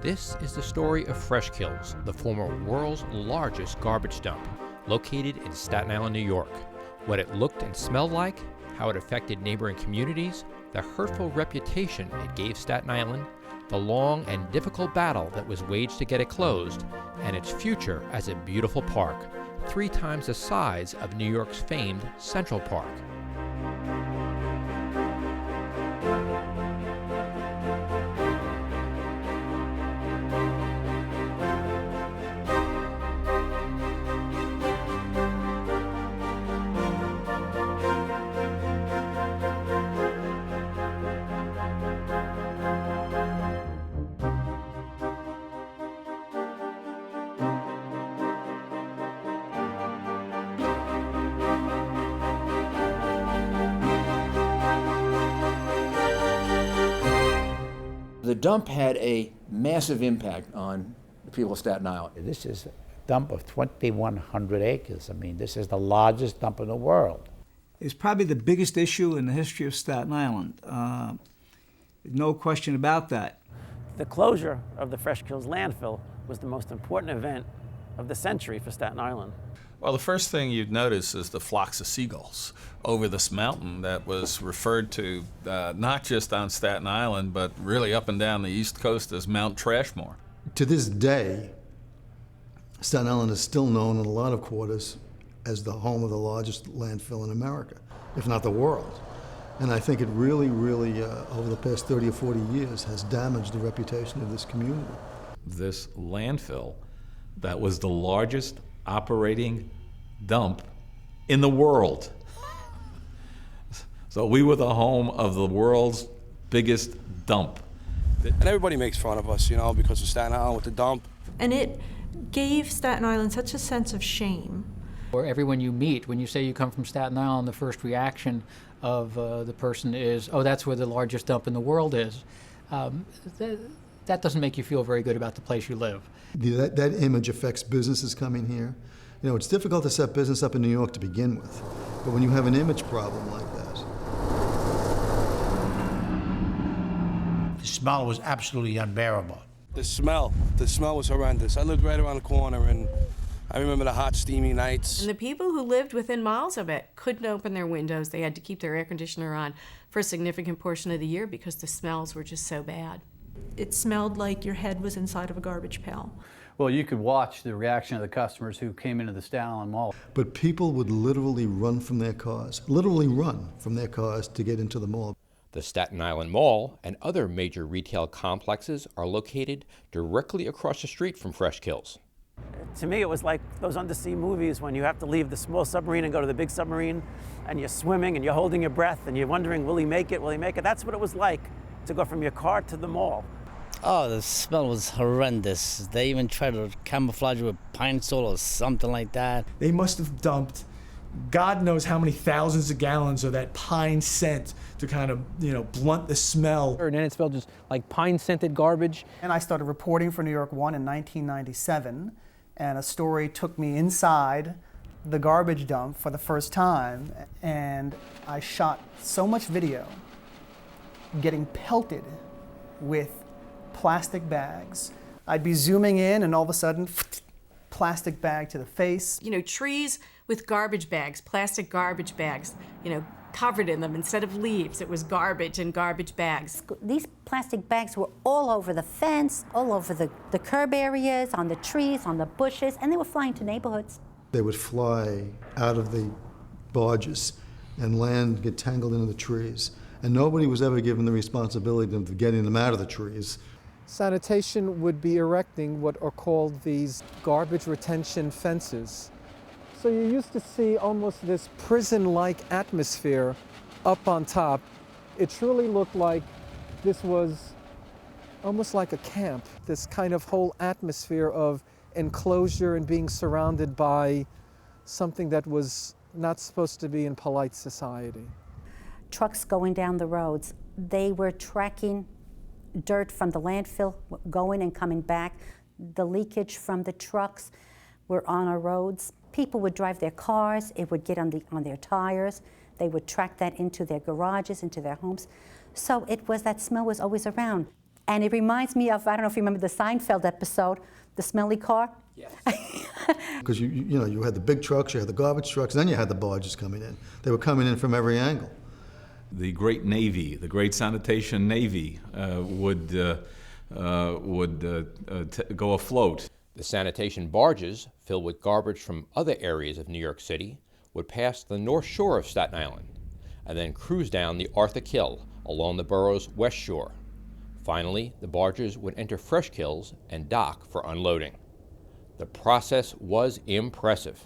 This is the story of Fresh Kills, the former world's largest garbage dump, located in Staten Island, New York. What it looked and smelled like, how it affected neighboring communities, the hurtful reputation it gave Staten Island, the long and difficult battle that was waged to get it closed, and its future as a beautiful park, 3 times the size of New York's famed Central Park. The dump had a massive impact on the people of Staten Island. This is a dump of 2,100 acres. I mean, this is the largest dump in the world. It's probably the biggest issue in the history of Staten Island. No question about that. The closure of the Fresh Kills landfill was the most important event of the century for Staten Island. Well, the first thing you'd notice is the flocks of seagulls over this mountain that was referred to not just on Staten Island, but really up and down the East Coast as Mount Trashmore. To this day, Staten Island is still known in a lot of quarters as the home of the largest landfill in America, if not the world. And I think it really, over the past 30 or 40 years, has damaged the reputation of this community. This landfill that was the largest operating dump in the world. So we were the home of the world's biggest dump. And everybody makes fun of us, you know, because of Staten Island with the dump. And it gave Staten Island such a sense of shame. Or everyone you meet, when you say you come from Staten Island, the first reaction of the person is, oh, that's where the largest dump in the world is. That doesn't make you feel very good about the place you live. That image affects businesses coming here. You know, it's difficult to set business up in New York to begin with, but when you have an image problem like that. The smell was absolutely unbearable. The smell was horrendous. I lived right around the corner, and I remember the hot, steamy nights. And the people who lived within miles of it couldn't open their windows. They had to keep their air conditioner on for a significant portion of the year because the smells were just so bad. It smelled like your head was inside of a garbage pail. Well, you could watch the reaction of the customers who came into the Staten Island Mall. But people would literally run from their cars, to get into the mall. The Staten Island Mall and other major retail complexes are located directly across the street from Fresh Kills. To me, it was like those undersea movies when you have to leave the small submarine and go to the big submarine, and you're swimming and you're holding your breath and you're wondering, will he make it, will he make it? That's what it was like to go from your car to the mall. Oh, the smell was horrendous. They even tried to camouflage it with pine sol or something like that. They must have dumped God knows how many thousands of gallons of that pine scent to kind of, blunt the smell. And then it smelled just like pine-scented garbage. And I started reporting for New York One in 1997, and a story took me inside the garbage dump for the first time, and I shot so much video getting pelted with plastic bags. I'd be zooming in and all of a sudden, plastic bag to the face. Trees with garbage bags, plastic garbage bags, covered in them. Instead of leaves, it was garbage and garbage bags. These plastic bags were all over the fence, all over the curb areas, on the trees, on the bushes, and they were flying to neighborhoods. They would fly out of the barges and get tangled into the trees. And nobody was ever given the responsibility of getting them out of the trees. Sanitation would be erecting what are called these garbage retention fences. So you used to see almost this prison-like atmosphere up on top. It truly looked like this was almost like a camp, this kind of whole atmosphere of enclosure and being surrounded by something that was not supposed to be in polite society. Trucks going down the roads, they were tracking dirt from the landfill, going and coming back. The leakage from the trucks were on our roads. People would drive their cars, it would get on their tires. They would track that into their garages, into their homes. So that smell was always around. And it reminds me of, I don't know if you remember the Seinfeld episode, The Smelly Car? Yes. Because you had the big trucks, you had the garbage trucks, then you had the barges coming in. They were coming in from every angle. The great Navy, the great sanitation Navy would go afloat. The sanitation barges, filled with garbage from other areas of New York City, would pass the north shore of Staten Island and then cruise down the Arthur Kill along the borough's west shore. Finally, the barges would enter Freshkills and dock for unloading. The process was impressive.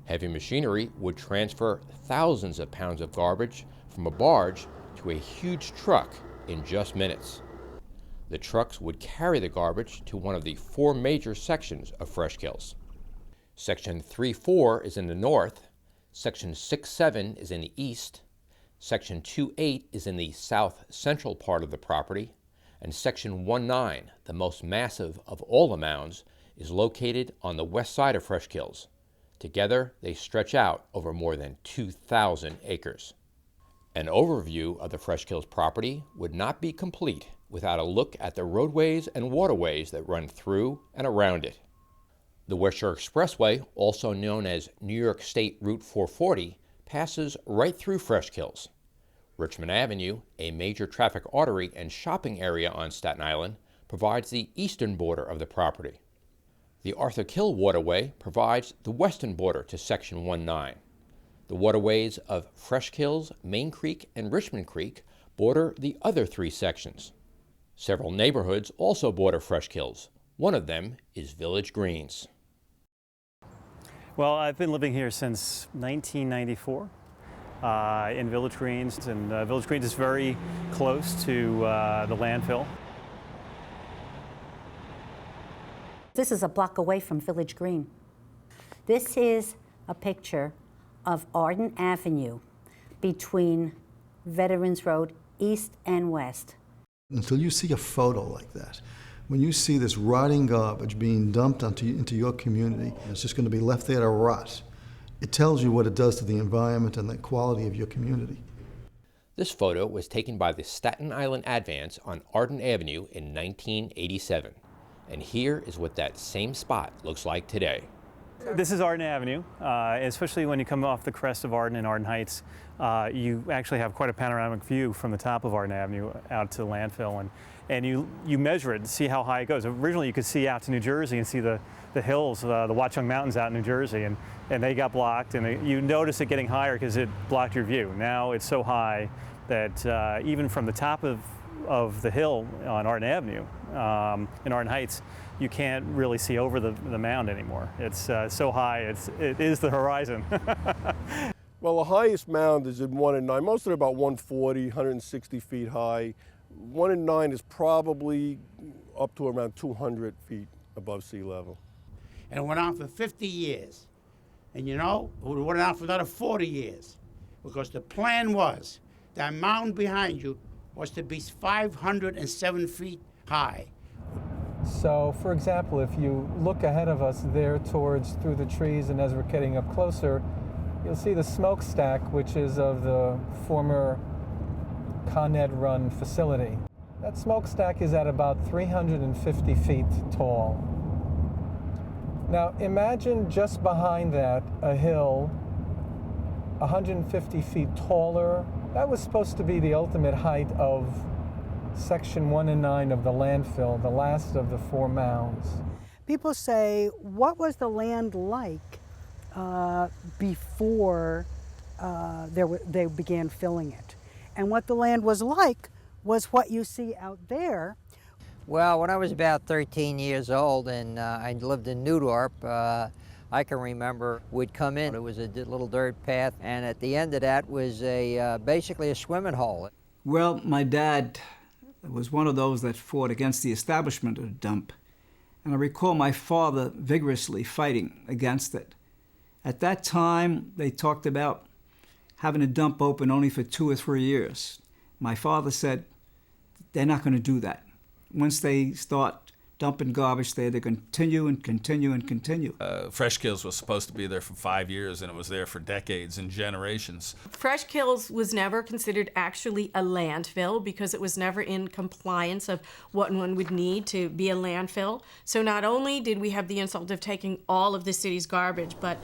Heavy machinery would transfer thousands of pounds of garbage from a barge to a huge truck in just minutes. The trucks would carry the garbage to one of the 4 major sections of Freshkills. Section 3-4 is in the north, Section 6-7 is in the east, Section 2-8 is in the south-central part of the property, and Section 1-9, the most massive of all the mounds, is located on the west side of Freshkills. Together, they stretch out over more than 2,000 acres. An overview of the Freshkills property would not be complete without a look at the roadways and waterways that run through and around it. The West Shore Expressway, also known as New York State Route 440, passes right through Freshkills. Richmond Avenue, a major traffic artery and shopping area on Staten Island, provides the eastern border of the property. The Arthur Kill waterway provides the western border to Section 1-9. The waterways of Freshkills, Main Creek, and Richmond Creek border the other 3 sections. Several neighborhoods also border Freshkills. One of them is Village Greens. Well, I've been living here since 1994 in Village Greens, and Village Greens is very close to the landfill. This is a block away from Village Green. This is a picture of Arden Avenue between Veterans Road East and West. Until you see a photo like that, when you see this rotting garbage being dumped into your community, it's just going to be left there to rot. It tells you what it does to the environment and the quality of your community. This photo was taken by the Staten Island Advance on Arden Avenue in 1987. And here is what that same spot looks like today. This is Arden Avenue, especially when you come off the crest of Arden and Arden Heights. You actually have quite a panoramic view from the top of Arden Avenue out to the landfill, and you measure it and see how high it goes. Originally you could see out to New Jersey and see the hills, the Watchung Mountains out in New Jersey, and they got blocked, and you notice it getting higher because it blocked your view. Now it's so high that even from the top of the hill on Arden Avenue in Arden Heights, you can't really see over the mound anymore. It's so high, it is the horizon. Well, the highest mound is in 1 and 9. Most of them are about 140, 160 feet high. 1 and 9 is probably up to around 200 feet above sea level. And it went on for 50 years. And you know, it went on for another 40 years. Because the plan was, that mound behind you was to be 507 feet high. So, for example, if you look ahead of us there through the trees, and as we're getting up closer, you'll see the smokestack, which is of the former Con Ed run facility. That smokestack is at about 350 feet tall. Now, imagine just behind that a hill 150 feet taller. That was supposed to be the ultimate height of Section 1 and 9 of the landfill, the last of the 4 mounds. People say, what was the land like before they began filling it? And what the land was like was what you see out there. Well, when I was about 13 years old and I lived in Newdorp, I can remember we'd come in, it was a little dirt path, and at the end of that was basically a swimming hole. Well, my dad was one of those that fought against the establishment of the dump, and I recall my father vigorously fighting against it. At that time, they talked about having a dump open only for 2 or 3 years. My father said, they're not going to do that. Once they start dumping garbage there to continue and continue and continue. Fresh Kills was supposed to be there for 5 years, and it was there for decades and generations. Fresh Kills was never considered actually a landfill because it was never in compliance of what one would need to be a landfill. So not only did we have the insult of taking all of the city's garbage, but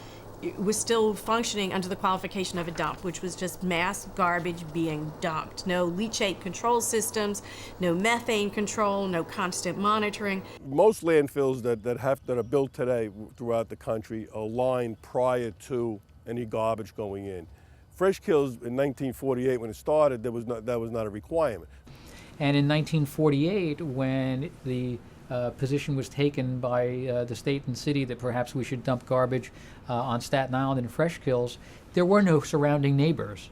it was still functioning under the qualification of a dump, which was just mass garbage being dumped. No leachate control systems, no methane control, no constant monitoring. Most landfills that are built today throughout the country are lined prior to any garbage going in. Fresh Kills in 1948, when it started, that was not a requirement. And in 1948, when the position was taken by the state and city that perhaps we should dump garbage on Staten Island and Fresh Kills, there were no surrounding neighbors.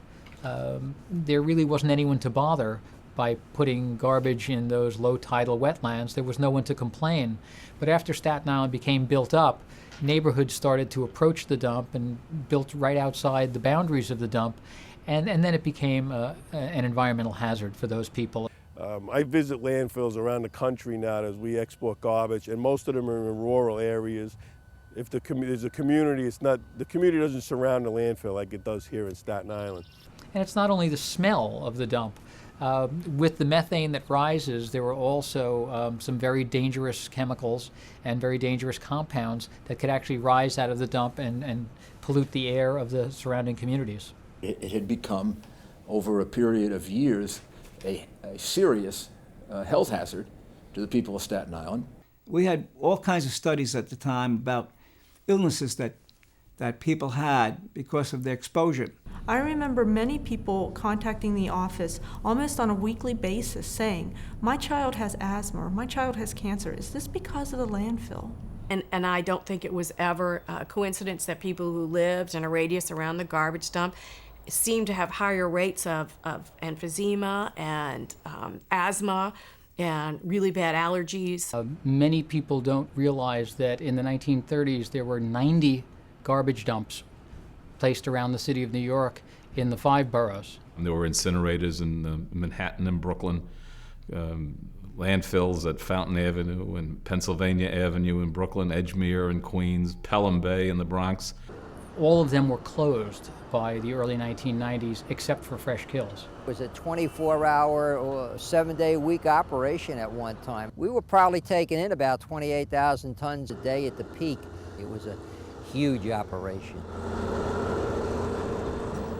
There really wasn't anyone to bother by putting garbage in those low tidal wetlands. There was no one to complain. But after Staten Island became built up, neighborhoods started to approach the dump and built right outside the boundaries of the dump, and then it became an environmental hazard for those people. I visit landfills around the country now as we export garbage, and most of them are in rural areas. If there's a community, the community doesn't surround the landfill like it does here in Staten Island. And it's not only the smell of the dump. With the methane that rises, there were also some very dangerous chemicals and very dangerous compounds that could actually rise out of the dump and pollute the air of the surrounding communities. It had become, over a period of years, a serious health hazard to the people of Staten Island. We had all kinds of studies at the time about illnesses that people had because of their exposure. I remember many people contacting the office almost on a weekly basis saying, my child has asthma, or my child has cancer. Is this because of the landfill? And I don't think it was ever a coincidence that people who lived in a radius around the garbage dump seem to have higher rates of emphysema and asthma and really bad allergies. Many people don't realize that in the 1930s there were 90 garbage dumps placed around the city of New York in the 5 boroughs. And there were incinerators in Manhattan and Brooklyn, landfills at Fountain Avenue and Pennsylvania Avenue in Brooklyn, Edgemere in Queens, Pelham Bay in the Bronx. All of them were closed by the early 1990s, except for Fresh Kills. It was a 24-hour or 7-day-a-week operation at one time. We were probably taking in about 28,000 tons a day at the peak. It was a huge operation.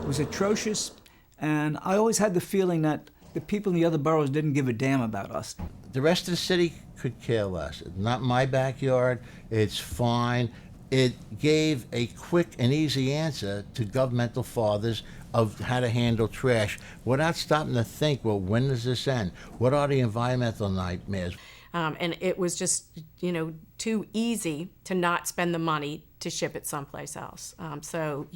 It was atrocious, and I always had the feeling that the people in the other boroughs didn't give a damn about us. The rest of the city could care less. It's not my backyard, it's fine. It gave a quick and easy answer to governmental fathers of how to handle trash without stopping to think, well, when does this end? What are the environmental nightmares? And it was just, too easy to not spend the money to ship it someplace else. So,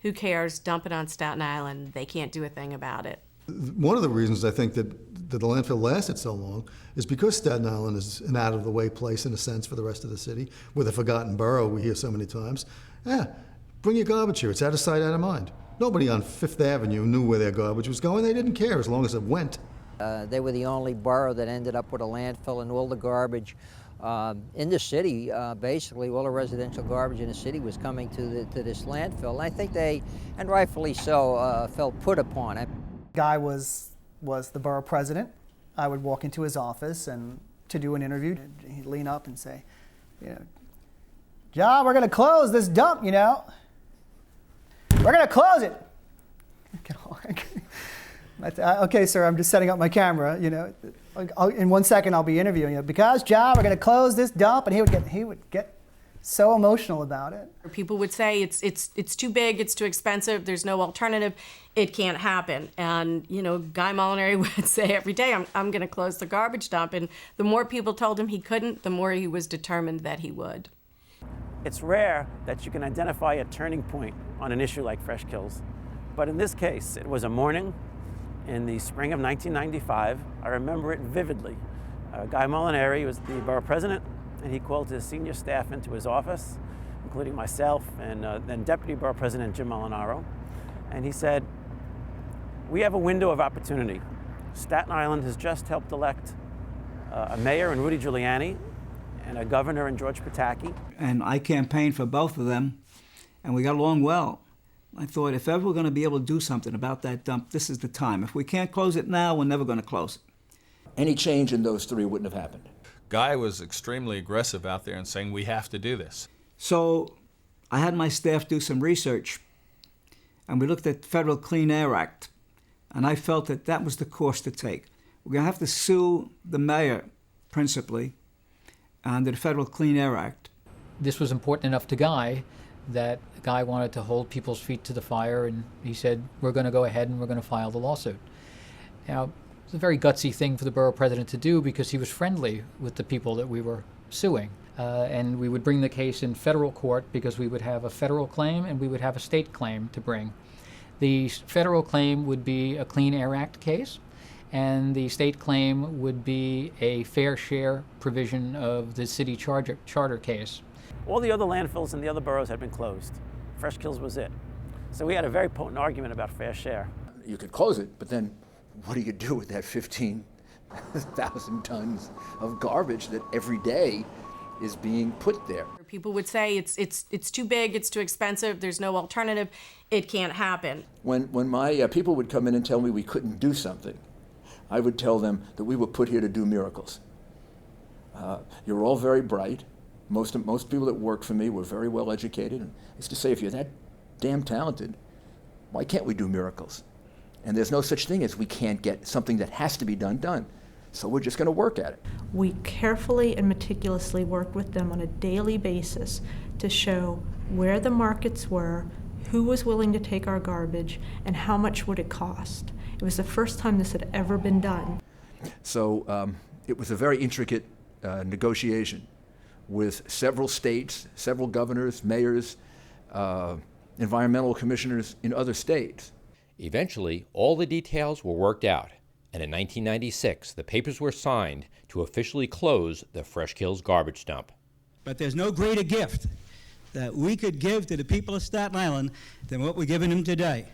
who cares? Dump it on Staten Island. They can't do a thing about it. One of the reasons I think that the landfill lasted so long is because Staten Island is an out-of-the-way place in a sense for the rest of the city. We're the forgotten borough, we hear so many times. Bring your garbage here. It's out of sight, out of mind. Nobody on Fifth Avenue knew where their garbage was going. They didn't care as long as it went. They were the only borough that ended up with a landfill, and all the garbage in the city, basically all the residential garbage in the city was coming to this landfill. And I think they, and rightfully so, felt put upon it. Guy was the borough president. I would walk into his office and to do an interview, he'd lean up and say, John, we're going to close this dump, We're going to close it. Okay, sir, I'm just setting up my camera, in 1 second I'll be interviewing you. Because, John, we're going to close this dump, and he would get so emotional about it. People would say it's too big, it's too expensive, there's no alternative, it can't happen. And Guy Molinaro would say every day, I'm going to close the garbage dump. And the more people told him he couldn't, the more he was determined that he would. It's rare that you can identify a turning point on an issue like Fresh Kills. But in this case, it was a morning in the spring of 1995. I remember it vividly. Guy Molinaro was the borough president, and he called his senior staff into his office, including myself and then Deputy Borough President Jim Molinaro. And he said, we have a window of opportunity. Staten Island has just helped elect a mayor in Rudy Giuliani and a governor in George Pataki. And I campaigned for both of them, and we got along well. I thought, if ever we're going to be able to do something about that dump, this is the time. If we can't close it now, we're never going to close it. Any change in those three wouldn't have happened. Guy was extremely aggressive out there and saying, we have to do this. So I had my staff do some research, and we looked at the Federal Clean Air Act, and I felt that that was the course to take. We're going to have to sue the mayor, principally, under the Federal Clean Air Act. This was important enough to Guy that Guy wanted to hold people's feet to the fire, and he said, we're going to go ahead and we're going to file the lawsuit. Now, it's a very gutsy thing for the borough president to do because he was friendly with the people that we were suing. And we would bring the case in federal court because we would have a federal claim and we would have a state claim to bring. The federal claim would be a Clean Air Act case, and the state claim would be a fair share provision of the city charter case. All the other landfills in the other boroughs had been closed. Fresh Kills was it. So we had a very potent argument about fair share. You could close it, but then what do you do with that 15,000 tons of garbage that every day is being put there? People would say it's too big, it's too expensive, there's no alternative, it can't happen. When my people would come in and tell me we couldn't do something, I would tell them that we were put here to do miracles. You're all very bright. Most people that work for me were very well educated. And I used to say, if you're that damn talented, why can't we do miracles? And there's no such thing as we can't get something that has to be done. So we're just going to work at it. We carefully and meticulously worked with them on a daily basis to show where the markets were, who was willing to take our garbage, and how much would it cost. It was the first time this had ever been done. So it was a very intricate negotiation with several states, several governors, mayors, environmental commissioners in other states. Eventually, all the details were worked out, and in 1996, the papers were signed to officially close the Fresh Kills garbage dump. But there's no greater gift that we could give to the people of Staten Island than what we're giving them today.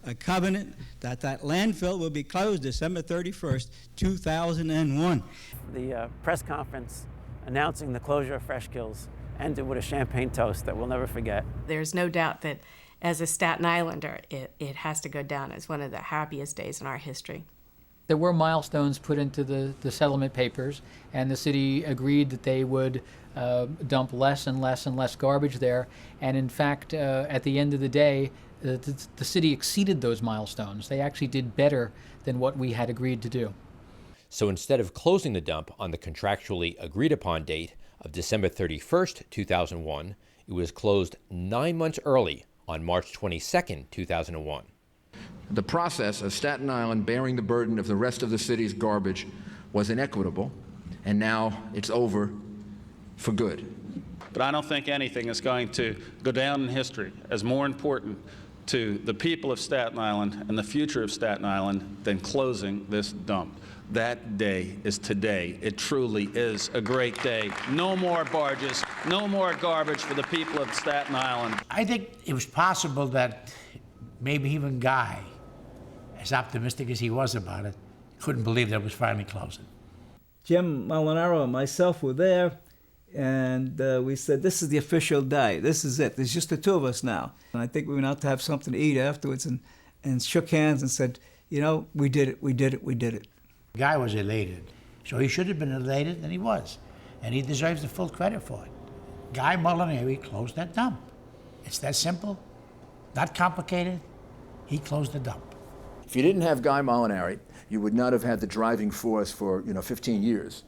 A covenant that landfill will be closed December 31st, 2001. The press conference announcing the closure of Fresh Kills ended with a champagne toast that we'll never forget. There's no doubt that as a Staten Islander, it has to go down as one of the happiest days in our history. There were milestones put into the settlement papers, and the city agreed that they would dump less and less and less garbage there. And in fact, at the end of the day, the city exceeded those milestones. They actually did better than what we had agreed to do. So instead of closing the dump on the contractually agreed upon date of December 31st, 2001, it was closed 9 months early on March 22nd, 2001. The process of Staten Island bearing the burden of the rest of the city's garbage was inequitable, and now it's over for good. But I don't think anything is going to go down in history as more important to the people of Staten Island and the future of Staten Island than closing this dump. That day is today. It truly is a great day. No more barges, no more garbage for the people of Staten Island. I think it was possible that maybe even Guy, as optimistic as he was about it, couldn't believe that it was finally closing. Jim Molinaro and myself were there, and we said, this is the official day. This is it. There's just the two of us now. And I think we went out to have something to eat afterwards and shook hands and said, you know, we did it, we did it, we did it. Guy was elated. So he should have been elated, and he was. And he deserves the full credit for it. Guy Molinaro closed that dump. It's that simple, not complicated. He closed the dump. If you didn't have Guy Molinaro, you would not have had the driving force for 15 years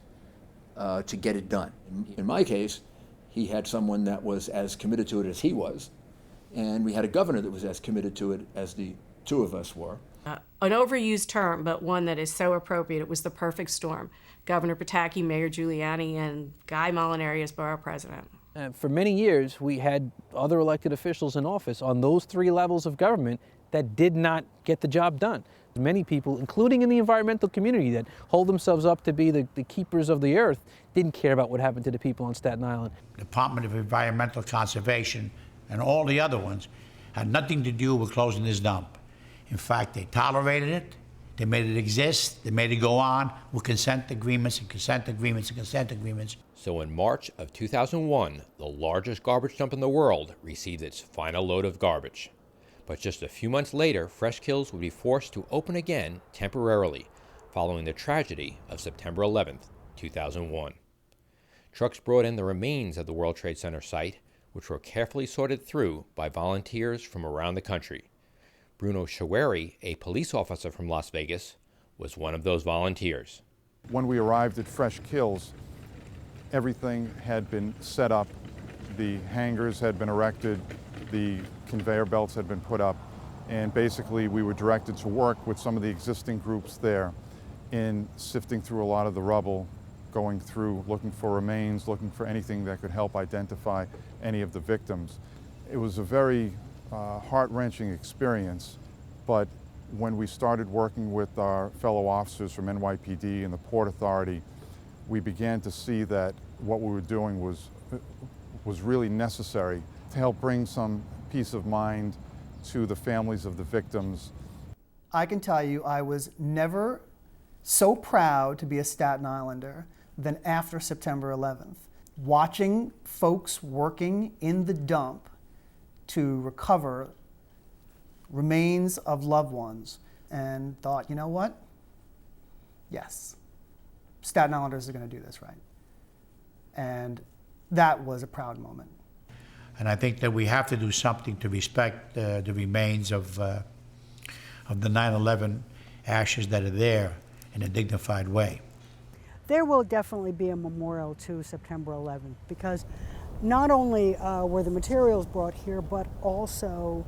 to get it done. In my case, he had someone that was as committed to it as he was, and we had a governor that was as committed to it as the two of us were. An overused term, but one that is so appropriate. It was the perfect storm. Governor Pataki, Mayor Giuliani, and Guy Molinaro as borough president. For many years, we had other elected officials in office on those three levels of government that did not get the job done. Many people, including in the environmental community that hold themselves up to be the keepers of the earth, didn't care about what happened to the people on Staten Island. Department of Environmental Conservation and all the other ones had nothing to do with closing this dump. In fact, they tolerated it, They made it exist. They made it go on with consent agreements and consent agreements and consent agreements. So in March of 2001, the largest garbage dump in the world received its final load of garbage. But just a few months later, Fresh Kills would be forced to open again temporarily, following the tragedy of September 11th, 2001. Trucks brought in the remains of the World Trade Center site, which were carefully sorted through by volunteers from around the country. Bruno Shaweri, a police officer from Las Vegas, was one of those volunteers. When we arrived at Fresh Kills, everything had been set up. The hangars had been erected, the conveyor belts had been put up, and basically we were directed to work with some of the existing groups there in sifting through a lot of the rubble, going through, looking for remains, looking for anything that could help identify any of the victims. It was a very heart-wrenching experience, but when we started working with our fellow officers from NYPD and the Port Authority, we began to see that what we were doing was really necessary to help bring some peace of mind to the families of the victims. I can tell you I was never so proud to be a Staten Islander than after September 11th. Watching folks working in the dump to recover remains of loved ones, and thought, you know what? Yes, Staten Islanders are going to do this right. And that was a proud moment. And I think that we have to do something to respect the remains of the 9/11 ashes that are there in a dignified way. There will definitely be a memorial to September 11th because not only were the materials brought here, but also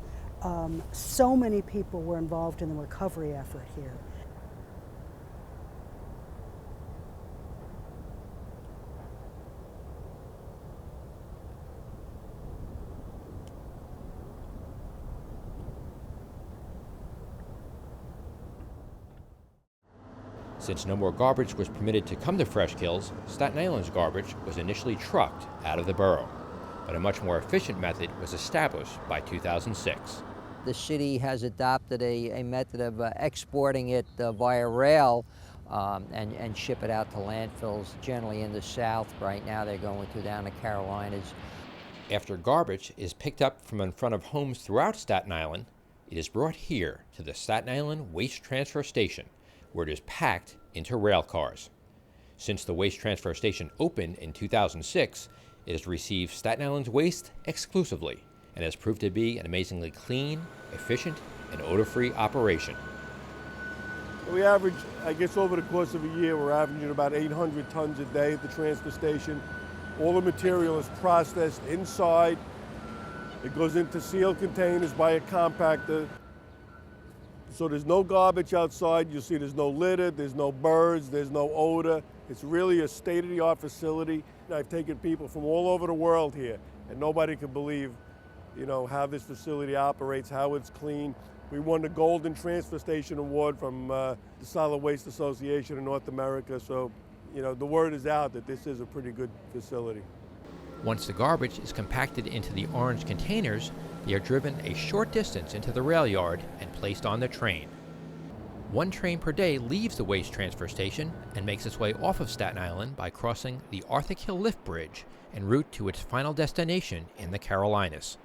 so many people were involved in the recovery effort here. Since no more garbage was permitted to come to Fresh Kills, Staten Island's garbage was initially trucked out of the borough. But a much more efficient method was established by 2006. The city has adopted a method of exporting it via rail and ship it out to landfills, generally in the south. Right now they're going to down the Carolinas. After garbage is picked up from in front of homes throughout Staten Island, it is brought here to the Staten Island Waste Transfer Station, where it is packed into rail cars. Since the waste transfer station opened in 2006, it has received Staten Island's waste exclusively and has proved to be an amazingly clean, efficient, and odor-free operation. We average, I guess over the course of a year, we're averaging about 800 tons a day at the transfer station. All the material is processed inside. It goes into sealed containers by a compactor. So there's no garbage outside. You see there's no litter, there's no birds, there's no odor. It's really a state-of-the-art facility. I've taken people from all over the world here, and nobody can believe, how this facility operates, how it's clean. We won the Golden Transfer Station Award from the Solid Waste Association of North America. So, the word is out that this is a pretty good facility. Once the garbage is compacted into the orange containers, they are driven a short distance into the rail yard and placed on the train. One train per day leaves the waste transfer station and makes its way off of Staten Island by crossing the Arthur Hill Lift Bridge en route to its final destination in the Carolinas.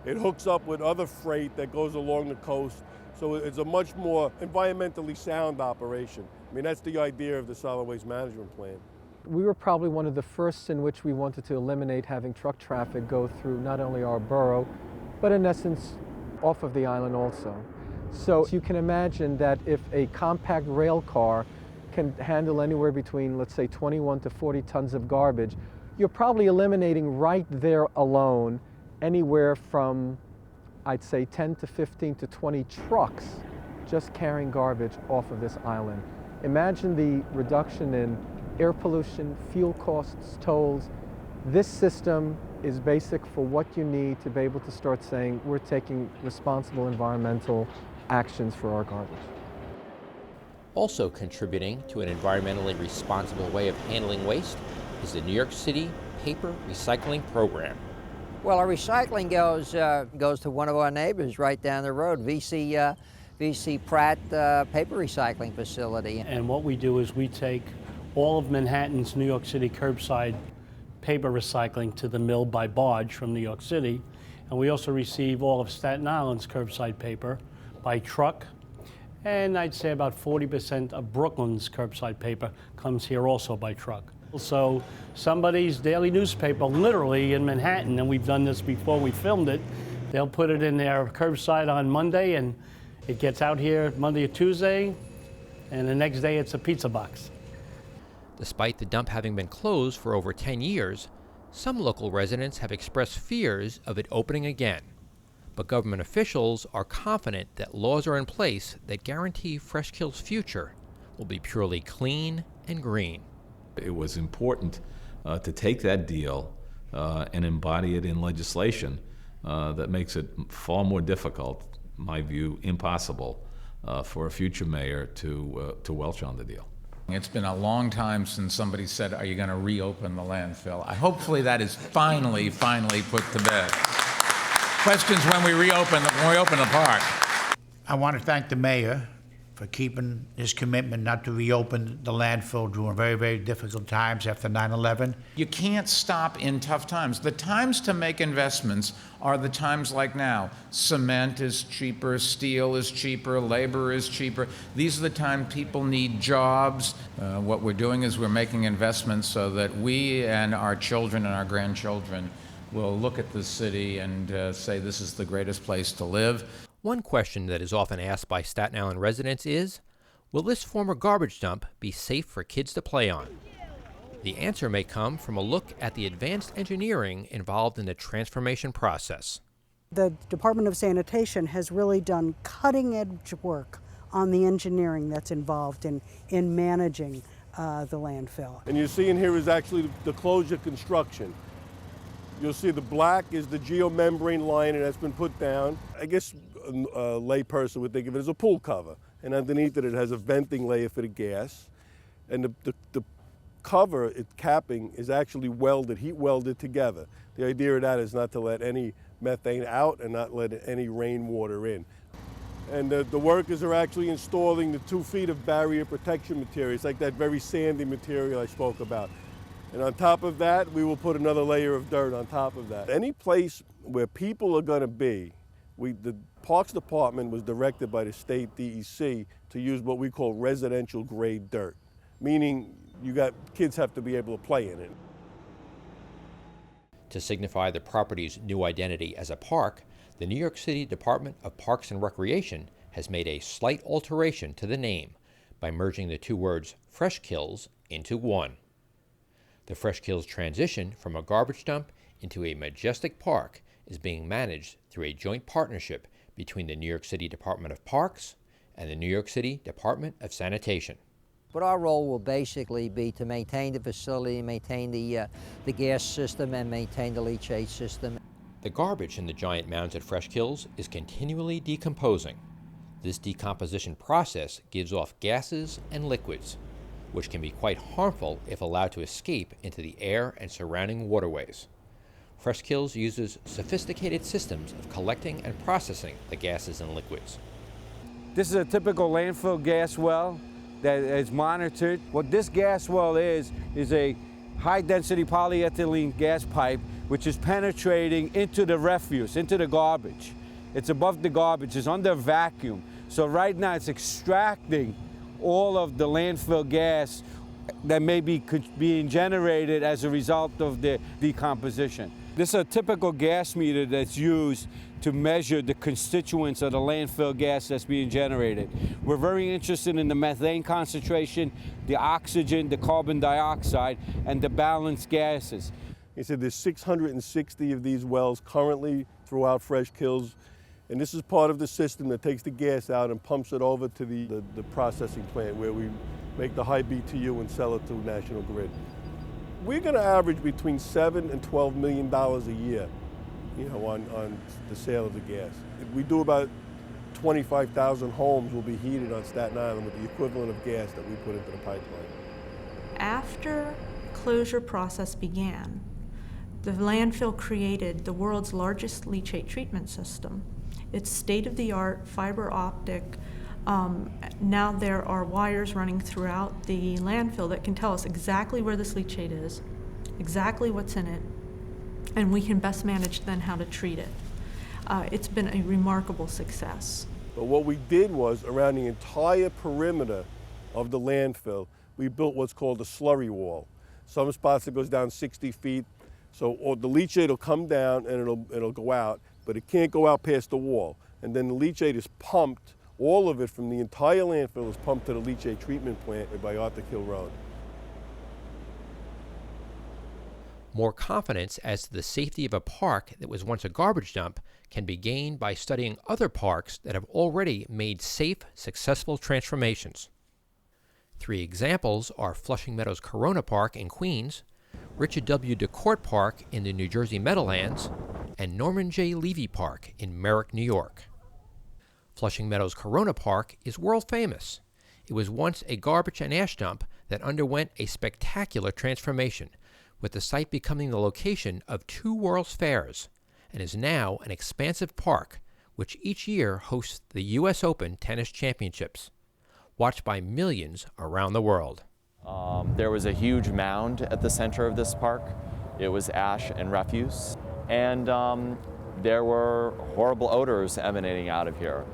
It hooks up with other freight that goes along the coast, so it's a much more environmentally sound operation. I mean, that's the idea of the solid waste management plan. We were probably one of the first in which we wanted to eliminate having truck traffic go through not only our borough, but in essence, off of the island also. So you can imagine that if a compact rail car can handle anywhere between, let's say, 21 to 40 tons of garbage, you're probably eliminating right there alone anywhere from, I'd say, 10 to 15 to 20 trucks just carrying garbage off of this island. Imagine the reduction in air pollution, fuel costs, tolls. This system is basic for what you need to be able to start saying we're taking responsible environmental actions for our garbage. Also contributing to an environmentally responsible way of handling waste is the New York City Paper Recycling Program. Well, our recycling goes to one of our neighbors right down the road. VC V.C. Pratt paper recycling facility. And what we do is we take all of Manhattan's New York City curbside paper recycling to the mill by barge from New York City. And we also receive all of Staten Island's curbside paper by truck. And I'd say about 40% of Brooklyn's curbside paper comes here also by truck. So somebody's daily newspaper, literally in Manhattan, and we've done this before we filmed it, they'll put it in their curbside on Monday, and it gets out here Monday or Tuesday, and the next day it's a pizza box. Despite the dump having been closed for over 10 years, some local residents have expressed fears of it opening again. But government officials are confident that laws are in place that guarantee Freshkill's future will be purely clean and green. It was important to take that deal and embody it in legislation that makes it far more difficult, in my view, impossible, for a future mayor to welch on the deal. It's been a long time since somebody said, are you going to reopen the landfill? Hopefully that is finally put to bed. Questions when we reopen the park. I want to thank the mayor for keeping his commitment not to reopen the landfill during very, very difficult times after 9/11. You can't stop in tough times. The times to make investments are the times like now. Cement is cheaper, steel is cheaper, labor is cheaper. These are the times people need jobs. What we're doing is we're making investments so that we and our children and our grandchildren will look at the city and say this is the greatest place to live. One question that is often asked by Staten Island residents is, will this former garbage dump be safe for kids to play on? The answer may come from a look at the advanced engineering involved in the transformation process. The Department of Sanitation has really done cutting-edge work on the engineering that's involved in managing the landfill. And you're seeing here is actually the closure construction. You'll see the black is the geomembrane lining that's been put down. I guess a layperson would think of it as a pool cover. And underneath it, it has a venting layer for the gas. And the cover, capping, is actually welded, heat welded together. The idea of that is not to let any methane out and not let any rainwater in. And the workers are actually installing the 2 feet of barrier protection material. It's like that very sandy material I spoke about. And on top of that, we will put another layer of dirt on top of that. Any place where people are going to be, the Parks Department was directed by the state DEC to use what we call residential grade dirt, meaning kids have to be able to play in it. To signify the property's new identity as a park, the New York City Department of Parks and Recreation has made a slight alteration to the name by merging the two words Freshkills into one. The Freshkills transition from a garbage dump into a majestic park is being managed through a joint partnership between the New York City Department of Parks and the New York City Department of Sanitation. But our role will basically be to maintain the facility, maintain the gas system, and maintain the leachate system. The garbage in the giant mounds at Freshkills is continually decomposing. This decomposition process gives off gases and liquids, which can be quite harmful if allowed to escape into the air and surrounding waterways. Freshkills uses sophisticated systems of collecting and processing the gases and liquids. This is a typical landfill gas well that is monitored. What this gas well is a high-density polyethylene gas pipe which is penetrating into the refuse, into the garbage. It's above the garbage, it's under vacuum. So right now it's extracting all of the landfill gas that may be being generated as a result of the decomposition. This is a typical gas meter that's used to measure the constituents of the landfill gas that's being generated. We're very interested in the methane concentration, the oxygen, the carbon dioxide, and the balanced gases. He said there's 660 of these wells currently throughout Freshkills. And this is part of the system that takes the gas out and pumps it over to the processing plant where we make the high BTU and sell it to National Grid. We're going to average between $7 and $12 million a year, on the sale of the gas. We do about 25,000 homes will be heated on Staten Island with the equivalent of gas that we put into the pipeline. After closure process began, the landfill created the world's largest leachate treatment system. It's state-of-the-art fiber optic. Now there are wires running throughout the landfill that can tell us exactly where this leachate is, exactly what's in it, and we can best manage then how to treat it. It's been a remarkable success. But what we did was, around the entire perimeter of the landfill, we built what's called a slurry wall. Some spots it goes down 60 feet, so the leachate will come down and it'll go out, but it can't go out past the wall. And then the leachate is pumped, all of it from the entire landfill is pumped to the leachate treatment plant by Arthur Kill Road. More confidence as to the safety of a park that was once a garbage dump can be gained by studying other parks that have already made safe, successful transformations. 3 examples are Flushing Meadows Corona Park in Queens, Richard W. DeCourt Park in the New Jersey Meadowlands, and Norman J. Levy Park in Merrick, New York. Flushing Meadows Corona Park is world famous. It was once a garbage and ash dump that underwent a spectacular transformation, with the site becoming the location of 2 World's Fairs, and is now an expansive park which each year hosts the U.S. Open Tennis Championships, watched by millions around the world. There was a huge mound at the center of this park. It was ash and refuse, and there were horrible odors emanating out of here.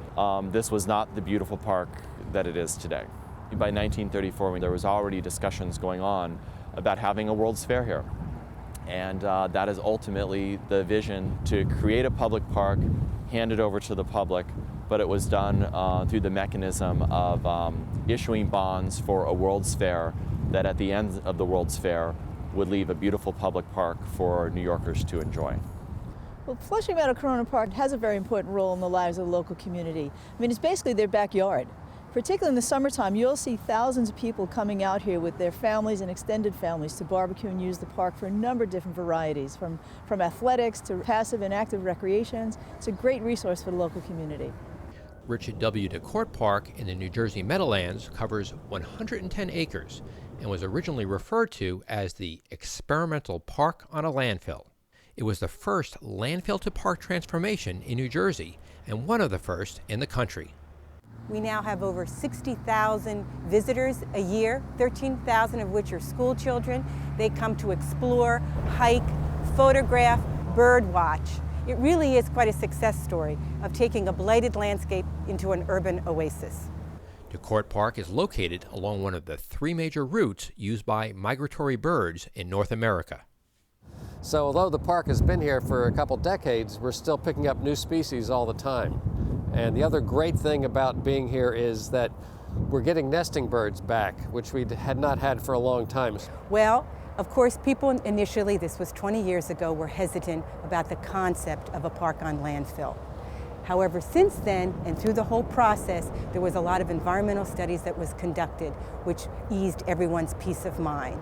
This was not the beautiful park that it is today. By 1934, there was already discussions going on about having a World's Fair here. And that is ultimately the vision, to create a public park, hand it over to the public, but it was done through the mechanism of issuing bonds for a World's Fair that at the end of the World's Fair would leave a beautiful public park for New Yorkers to enjoy. Well, Flushing Meadow Corona Park has a very important role in the lives of the local community. I mean, it's basically their backyard. Particularly in the summertime, you'll see thousands of people coming out here with their families and extended families to barbecue and use the park for a number of different varieties, from athletics to passive and active recreations. It's a great resource for the local community. Richard W. DeCourt Park in the New Jersey Meadowlands covers 110 acres and was originally referred to as the Experimental Park on a Landfill. It was the first landfill-to-park transformation in New Jersey and one of the first in the country. We now have over 60,000 visitors a year, 13,000 of which are school children. They come to explore, hike, photograph, bird watch. It really is quite a success story of taking a blighted landscape into an urban oasis. DeCourt Park is located along one of the 3 major routes used by migratory birds in North America. So although the park has been here for a couple decades, we're still picking up new species all the time. And the other great thing about being here is that we're getting nesting birds back, which we had not had for a long time. Well, of course, people initially, this was 20 years ago, were hesitant about the concept of a park on landfill. However, since then, and through the whole process, there was a lot of environmental studies that was conducted, which eased everyone's peace of mind.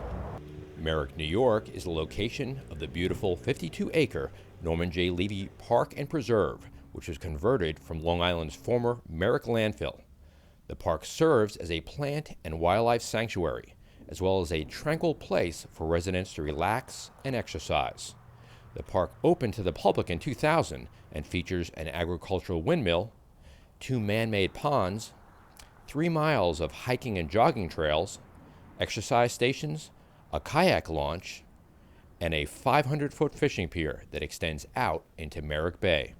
Merrick, New York is the location of the beautiful 52-acre Norman J. Levy Park and Preserve, which was converted from Long Island's former Merrick landfill. The park serves as a plant and wildlife sanctuary, as well as a tranquil place for residents to relax and exercise. The park opened to the public in 2000 and features an agricultural windmill, 2 man-made ponds, 3 miles of hiking and jogging trails, exercise stations, a kayak launch, and a 500-foot fishing pier that extends out into Merrick Bay.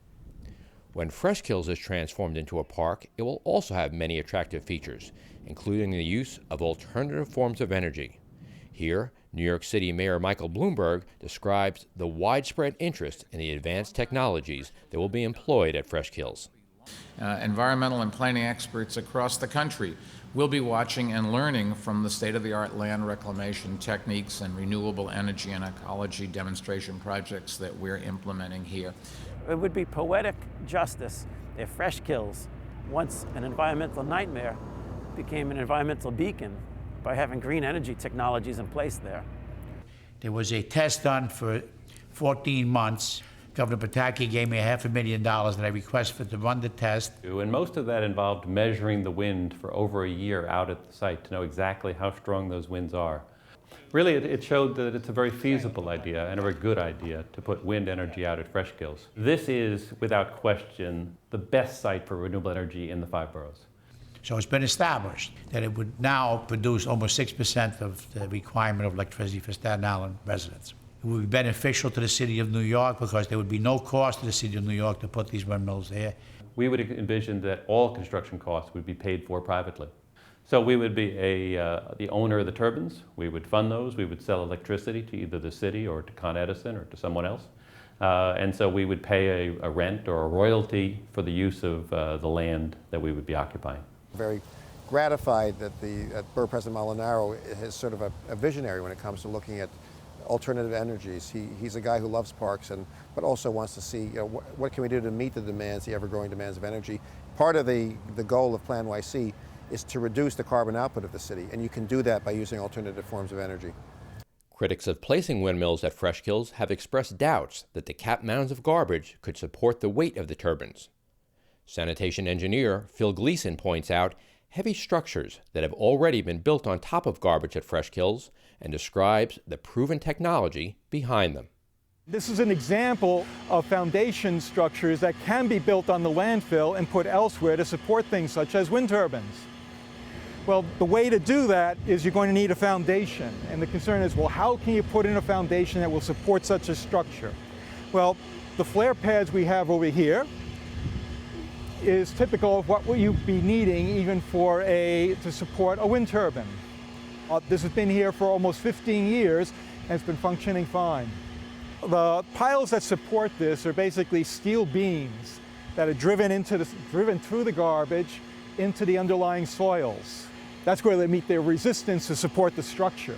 When Fresh Kills is transformed into a park, it will also have many attractive features, including the use of alternative forms of energy. Here, New York City Mayor Michael Bloomberg describes the widespread interest in the advanced technologies that will be employed at Fresh Kills. Environmental and planning experts across the country will be watching and learning from the state-of-the-art land reclamation techniques and renewable energy and ecology demonstration projects that we're implementing here. It would be poetic justice if Fresh Kills, once an environmental nightmare, became an environmental beacon by having green energy technologies in place there. There was a test done for 14 months. Governor Pataki gave me $500,000 that I requested to run the test. And most of that involved measuring the wind for over a year out at the site to know exactly how strong those winds are. Really, it showed that it's a very feasible idea and a very good idea to put wind energy out at Fresh Kills. This is, without question, the best site for renewable energy in the 5 boroughs. So it's been established that it would now produce almost 6% of the requirement of electricity for Staten Island residents. It would be beneficial to the city of New York because there would be no cost to the city of New York to put these windmills there. We would envision that all construction costs would be paid for privately. So we would be the owner of the turbines. We would fund those. We would sell electricity to either the city or to Con Edison or to someone else. And so we would pay a rent or a royalty for the use of the land that we would be occupying. Very gratified that Borough President Molinaro is sort of a visionary when it comes to looking at alternative energies. He's a guy who loves parks, but also wants to see what can we do to meet the demands, the ever-growing demands of energy. Part of the goal of Plan YC is to reduce the carbon output of the city, and you can do that by using alternative forms of energy. Critics of placing windmills at Fresh Kills have expressed doubts that the capped mounds of garbage could support the weight of the turbines. Sanitation engineer Phil Gleason points out heavy structures that have already been built on top of garbage at Fresh Kills and describes the proven technology behind them. This is an example of foundation structures that can be built on the landfill and put elsewhere to support things such as wind turbines. Well, the way to do that is you're going to need a foundation. And the concern is, well, how can you put in a foundation that will support such a structure? Well, the flare pads we have over here is typical of what will you be needing even to support a wind turbine. This has been here for almost 15 years and it's been functioning fine. The piles that support this are basically steel beams that are driven through the garbage into the underlying soils. That's where they meet their resistance to support the structure.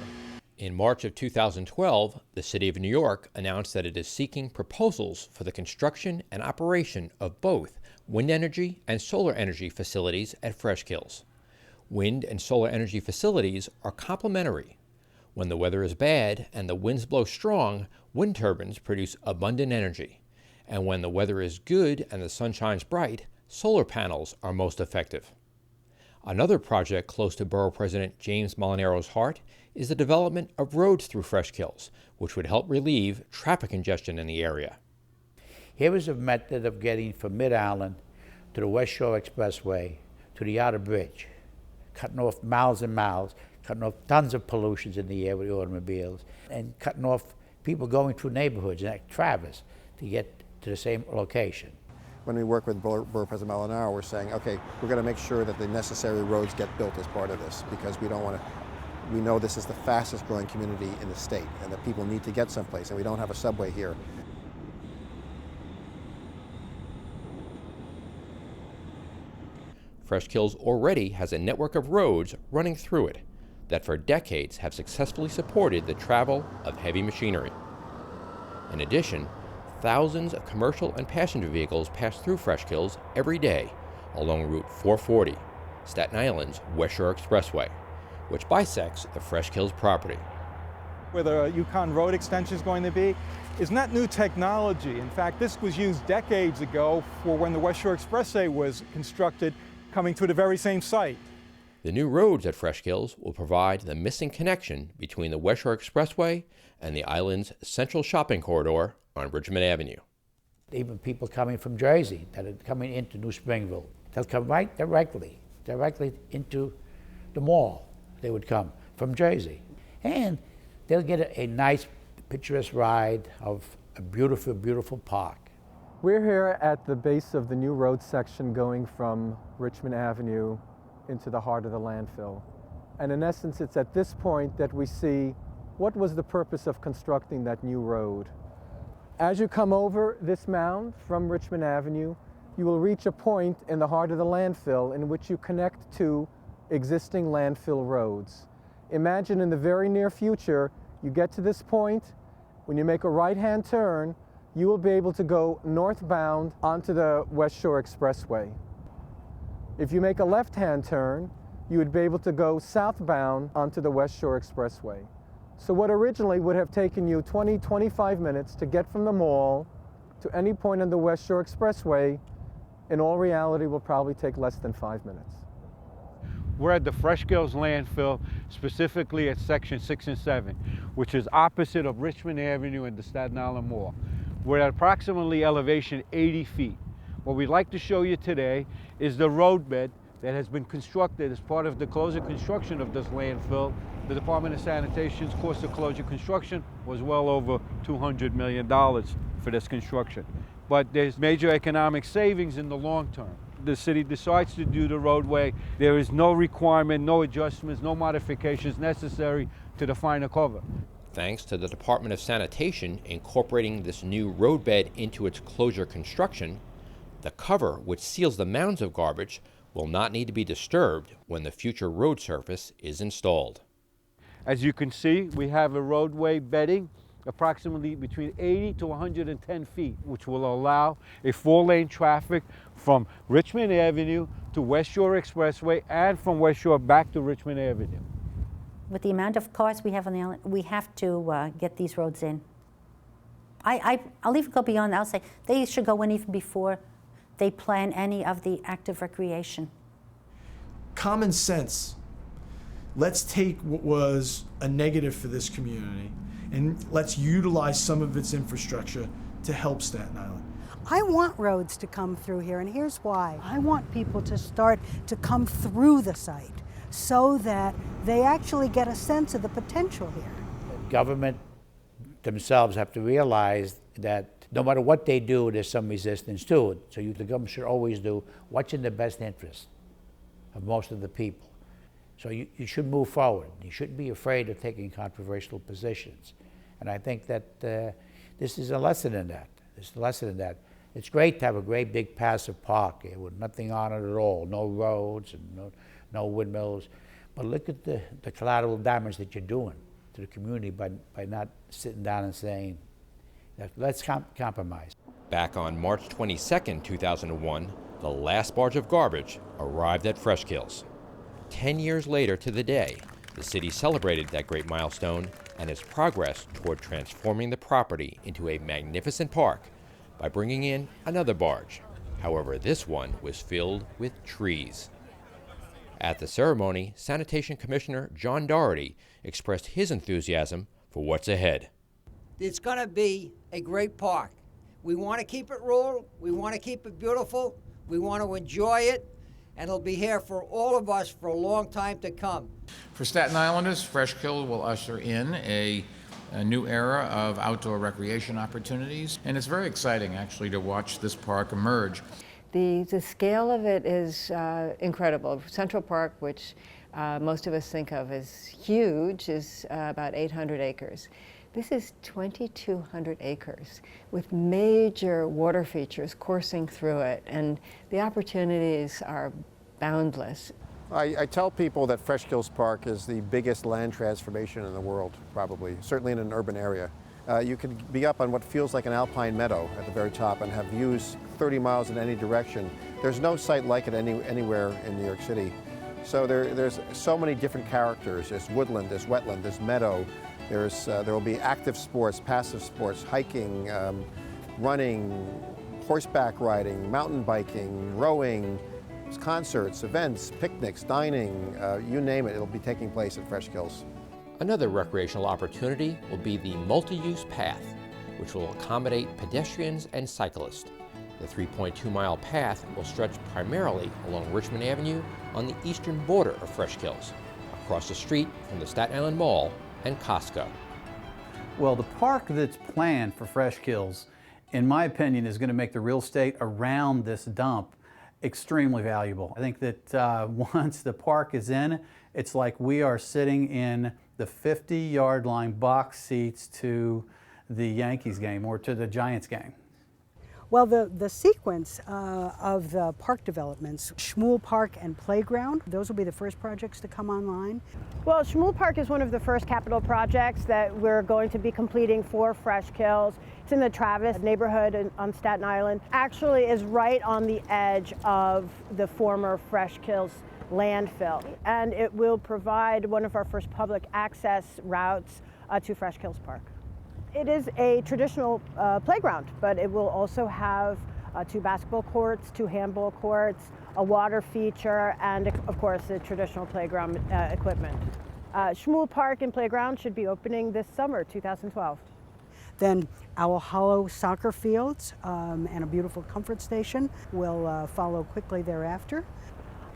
In March of 2012, the City of New York announced that it is seeking proposals for the construction and operation of both wind energy and solar energy facilities at Fresh Kills. Wind and solar energy facilities are complementary. When the weather is bad and the winds blow strong, wind turbines produce abundant energy. And when the weather is good and the sun shines bright, solar panels are most effective. Another project close to Borough President James Molinaro's heart is the development of roads through Fresh Kills, which would help relieve traffic congestion in the area. Here is a method of getting from Mid-Island to the West Shore Expressway to the Outer Bridge, cutting off miles and miles, cutting off tons of pollutions in the air with the automobiles, and cutting off people going through neighborhoods like Travis to get to the same location. When we work with Borough President Molinaro, we're saying, okay, we're going to make sure that the necessary roads get built as part of this, because we know this is the fastest growing community in the state and that people need to get someplace, and we don't have a subway here. Fresh Kills already has a network of roads running through it that for decades have successfully supported the travel of heavy machinery. In addition, thousands of commercial and passenger vehicles pass through Fresh Kills every day along Route 440, Staten Island's West Shore Expressway, which bisects the Fresh Kills property. Where the Yukon Road extension is going to be is not new technology. In fact, this was used decades ago for when the West Shore Expressway was constructed, coming to the very same site. The new roads at Fresh Kills will provide the missing connection between the West Shore Expressway and the island's central shopping corridor on Richmond Avenue. Even people coming from Jersey that are coming into New Springville, they'll come right directly into the mall. They would come from Jersey. And they'll get a nice picturesque ride of a beautiful, beautiful park. We're here at the base of the new road section going from Richmond Avenue into the heart of the landfill. And in essence, it's at this point that we see what was the purpose of constructing that new road. As you come over this mound from Richmond Avenue, you will reach a point in the heart of the landfill in which you connect to existing landfill roads. Imagine in the very near future, you get to this point, when you make a right-hand turn, you will be able to go northbound onto the West Shore Expressway. If you make a left-hand turn, you would be able to go southbound onto the West Shore Expressway. So what originally would have taken you 20-25 minutes to get from the mall to any point on the West Shore Expressway, in all reality will probably take less than 5 minutes. We're at the Fresh Kills landfill, specifically at section 6 and 7, which is opposite of Richmond Avenue and the Staten Island Mall. We're at approximately elevation 80 feet. What we'd like to show you today is the roadbed that has been constructed as part of the closure construction of this landfill. The Department of Sanitation's cost of closure construction was well over $200 million for this construction. But there's major economic savings in the long term. The city decides to do the roadway. There is no requirement, no adjustments, no modifications necessary to the final cover. Thanks to the Department of Sanitation incorporating this new roadbed into its closure construction, the cover, which seals the mounds of garbage, will not need to be disturbed when the future road surface is installed. As you can see, we have a roadway bedding approximately between 80 to 110 feet, which will allow a 4-lane traffic from Richmond Avenue to West Shore Expressway and from West Shore back to Richmond Avenue. With the amount of cars we have on the island, we have to get these roads in. I'll even go beyond that. I'll say they should go in even before they plan any of the active recreation. Common sense. Let's take what was a negative for this community and let's utilize some of its infrastructure to help Staten Island. I want roads to come through here, and here's why. I want people to start to come through the site so that they actually get a sense of the potential here. Government themselves have to realize that no matter what they do, there's some resistance to it. So the government should always do what's in the best interest of most of the people. So you should move forward. You shouldn't be afraid of taking controversial positions. And I think that this is a lesson in that. This is a lesson in that. It's great to have a great big passive park with nothing on it at all, no roads and no windmills. But look at the collateral damage that you're doing to the community by not sitting down and saying, let's compromise. Back on March 22, 2001, the last barge of garbage arrived at Fresh Kills. 10 years later to the day, the city celebrated that great milestone and its progress toward transforming the property into a magnificent park by bringing in another barge. However, this one was filled with trees. At the ceremony, Sanitation Commissioner John Doherty expressed his enthusiasm for what's ahead. It's going to be a great park. We want to keep it rural, we want to keep it beautiful, we want to enjoy it, and it'll be here for all of us for a long time to come. For Staten Islanders, Fresh Kill will usher in a new era of outdoor recreation opportunities, and it's very exciting actually to watch this park emerge. The scale of it is incredible. Central Park, which most of us think of as huge, is about 800 acres. This is 2,200 acres with major water features coursing through it, and the opportunities are boundless. I tell people that Fresh Kills Park is the biggest land transformation in the world, probably, certainly in an urban area. You could be up on what feels like an alpine meadow at the very top and have views 30 miles in any direction. There's no site like it anywhere in New York City. So there's so many different characters. There's woodland, there's wetland, there's meadow. There will be active sports, passive sports, hiking, running, horseback riding, mountain biking, rowing, concerts, events, picnics, dining, you name it, it'll be taking place at Fresh Kills. Another recreational opportunity will be the multi-use path, which will accommodate pedestrians and cyclists. The 3.2-mile path will stretch primarily along Richmond Avenue on the eastern border of Fresh Kills, across the street from the Staten Island Mall and Costco. Well, the park that's planned for Fresh Kills, in my opinion, is going to make the real estate around this dump extremely valuable. I think that once the park is in, it's like we are sitting in the 50-yard line box seats to the Yankees game or to the Giants game. Well, the sequence of the park developments, Schmuel Park and Playground, those will be the first projects to come online. Well, Schmuel Park is one of the first capital projects that we're going to be completing for Fresh Kills. It's in the Travis neighborhood on Staten Island. Actually is right on the edge of the former Fresh Kills landfill. And it will provide one of our first public access routes to Fresh Kills Park. It is a traditional playground, but it will also have 2 basketball courts, 2 handball courts, a water feature, and of course the traditional playground equipment. Shmuel Park and Playground should be opening this summer, 2012. Then Owl Hollow soccer fields and a beautiful comfort station will follow quickly thereafter.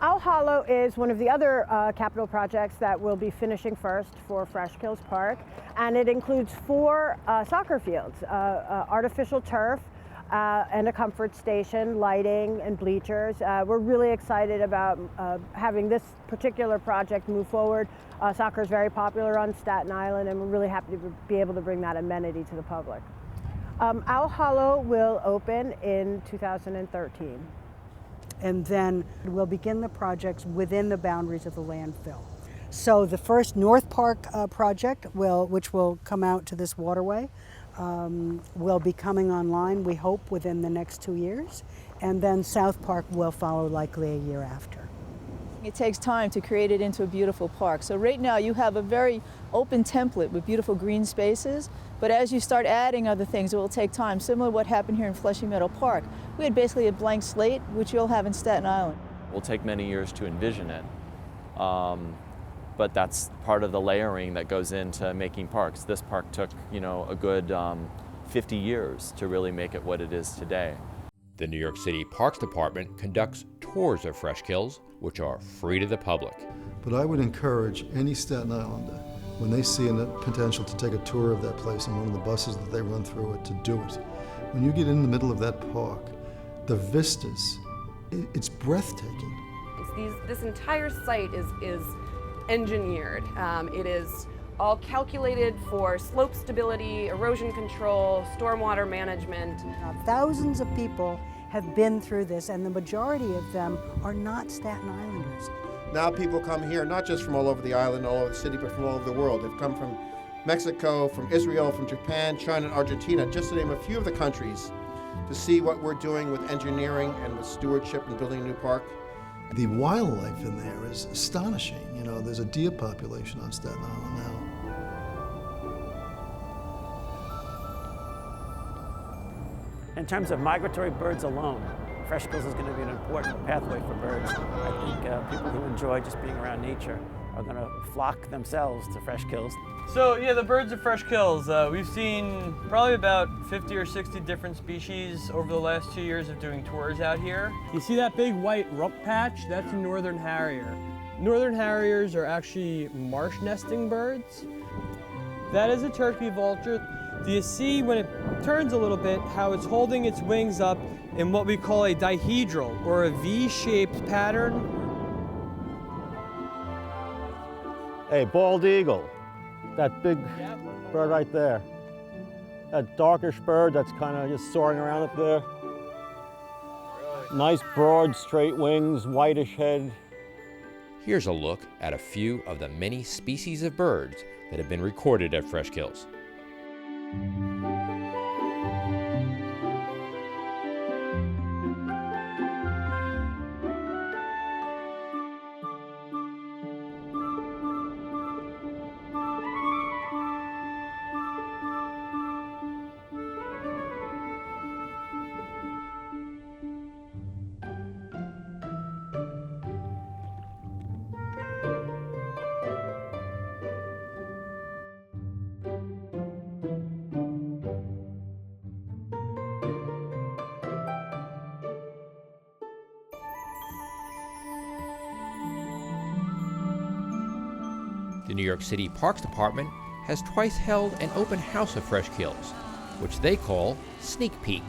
Owl Hollow is one of the other capital projects that will be finishing first for Fresh Kills Park, and it includes 4 soccer fields, artificial turf, and a comfort station, lighting, and bleachers. We're really excited about having this particular project move forward. Soccer is very popular on Staten Island, and we're really happy to be able to bring that amenity to the public. Owl Hollow will open in 2013. And then we'll begin the projects within the boundaries of the landfill. So the first North Park project, which will come out to this waterway, will be coming online, we hope, within the next 2 years. And then South Park will follow likely a year after. It takes time to create it into a beautiful park. So right now you have a very open template with beautiful green spaces, but as you start adding other things, it will take time. Similar to what happened here in Flushing Meadow Park. We had basically a blank slate, which you'll have in Staten Island. It will take many years to envision it, but that's part of the layering that goes into making parks. This park took, a good 50 years to really make it what it is today. The New York City Parks Department conducts tours of Fresh Kills, which are free to the public. But I would encourage any Staten Islander, when they see the potential to take a tour of that place in one of the buses that they run through it, to do it. When you get in the middle of that park, the vistas, it's breathtaking. This entire site is engineered. It is all calculated for slope stability, erosion control, stormwater management. Thousands of people have been through this, and the majority of them are not Staten Islanders. Now people come here, not just from all over the island, all over the city, but from all over the world. They've come from Mexico, from Israel, from Japan, China, and Argentina, just to name a few of the countries, to see what we're doing with engineering and with stewardship and building a new park. The wildlife in there is astonishing. There's a deer population on Staten Island now. In terms of migratory birds alone, Fresh Kills is going to be an important pathway for birds. I think people who enjoy just being around nature are going to flock themselves to Fresh Kills. So yeah, the birds of Fresh Kills, we've seen probably about 50 or 60 different species over the last 2 years of doing tours out here. You see that big white rump patch? That's a northern harrier. Northern harriers are actually marsh nesting birds. That is a turkey vulture. Do you see when it turns a little bit how it's holding its wings up in what we call a dihedral, or a V-shaped pattern? Hey, bald eagle, that big bird right there. That darkish bird that's kind of just soaring around up there. Nice broad straight wings, whitish head. Here's a look at a few of the many species of birds that have been recorded at Fresh Kills. The New York City Parks Department has twice held an open house of Fresh Kills, which they call Sneak Peek.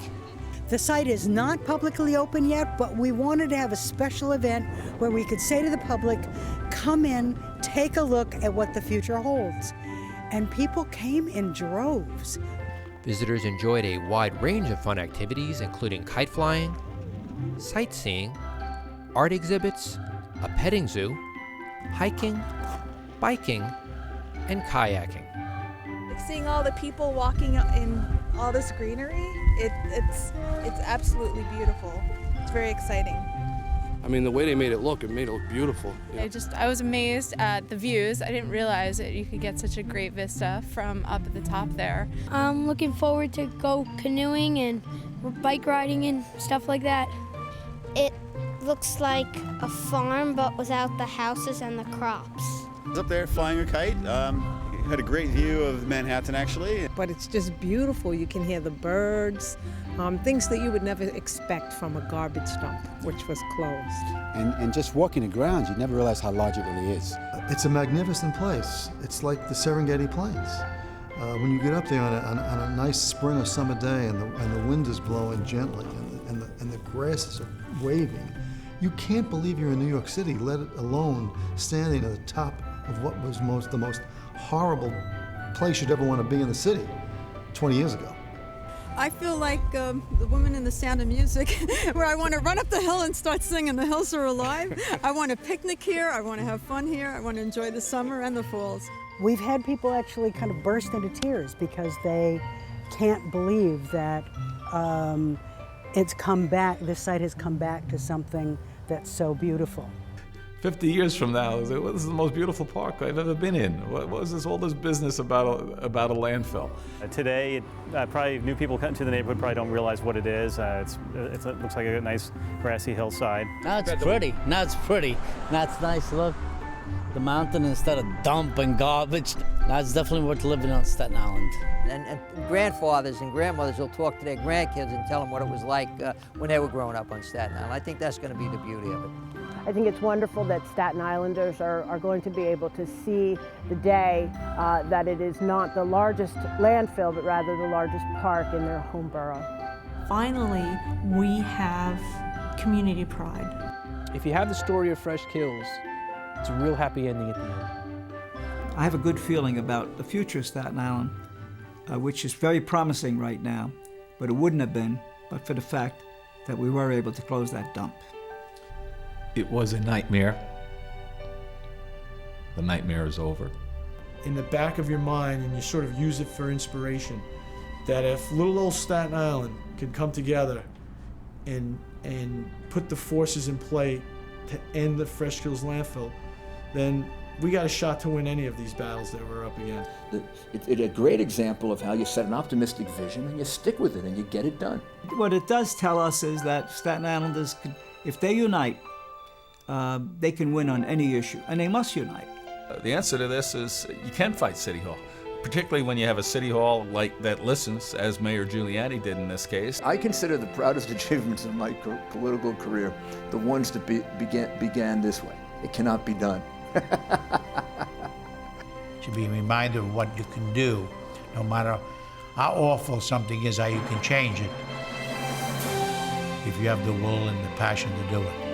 The site is not publicly open yet, but we wanted to have a special event where we could say to the public, come in, take a look at what the future holds. And people came in droves. Visitors enjoyed a wide range of fun activities, including kite flying, sightseeing, art exhibits, a petting zoo, hiking, biking, and kayaking. Seeing all the people walking in all this greenery, it's absolutely beautiful. It's very exciting. I mean, the way they made it look beautiful. I was amazed at the views. I didn't realize that you could get such a great vista from up at the top there. I'm looking forward to go canoeing and bike riding and stuff like that. It looks like a farm, but without the houses and the crops. I was up there flying a kite. Had a great view of Manhattan, actually. But it's just beautiful. You can hear the birds, things that you would never expect from a garbage dump, which was closed. And just walking the grounds, you never realize how large it really is. It's a magnificent place. It's like the Serengeti Plains. When you get up there on a nice spring or summer day and the wind is blowing gently and the grasses are waving, you can't believe you're in New York City, let alone standing at the top of what was the most horrible place you'd ever want to be in the city 20 years ago. I feel like the woman in The Sound of Music, where I want to run up the hill and start singing "The Hills Are Alive." I want to picnic here, I want to have fun here, I want to enjoy the summer and the falls. We've had people actually kind of burst into tears because they can't believe that it's come back, this site has come back to something that's so beautiful. 50 years from now, this is the most beautiful park I've ever been in. What was all this business about a landfill? Today, probably new people coming to the neighborhood probably don't realize what it is. It looks like a nice grassy hillside. Now it's pretty. Now it's pretty. Now it's nice. Look, the mountain instead of dumping garbage. Now it's definitely worth living on Staten Island. And grandfathers and grandmothers will talk to their grandkids and tell them what it was like when they were growing up on Staten Island. I think that's going to be the beauty of it. I think it's wonderful that Staten Islanders are going to be able to see the day that it is not the largest landfill, but rather the largest park in their home borough. Finally, we have community pride. If you have the story of Fresh Kills, it's a real happy ending at the end. I have a good feeling about the future of Staten Island, which is very promising right now, but it wouldn't have been but for the fact that we were able to close that dump. It was a nightmare. The nightmare is over. In the back of your mind, and you sort of use it for inspiration, that if little old Staten Island could come together and put the forces in play to end the Fresh Kills landfill, then we got a shot to win any of these battles that we're up against. It's a great example of how you set an optimistic vision and you stick with it and you get it done. What it does tell us is that Staten Islanders, if they unite, they can win on any issue, and they must unite. The answer to this is you can fight City Hall, particularly when you have a City Hall like that listens, as Mayor Giuliani did in this case. I consider the proudest achievements in my political career the ones that began this way. It cannot be done. Should be a reminder of what you can do, no matter how awful something is, how you can change it, if you have the will and the passion to do it.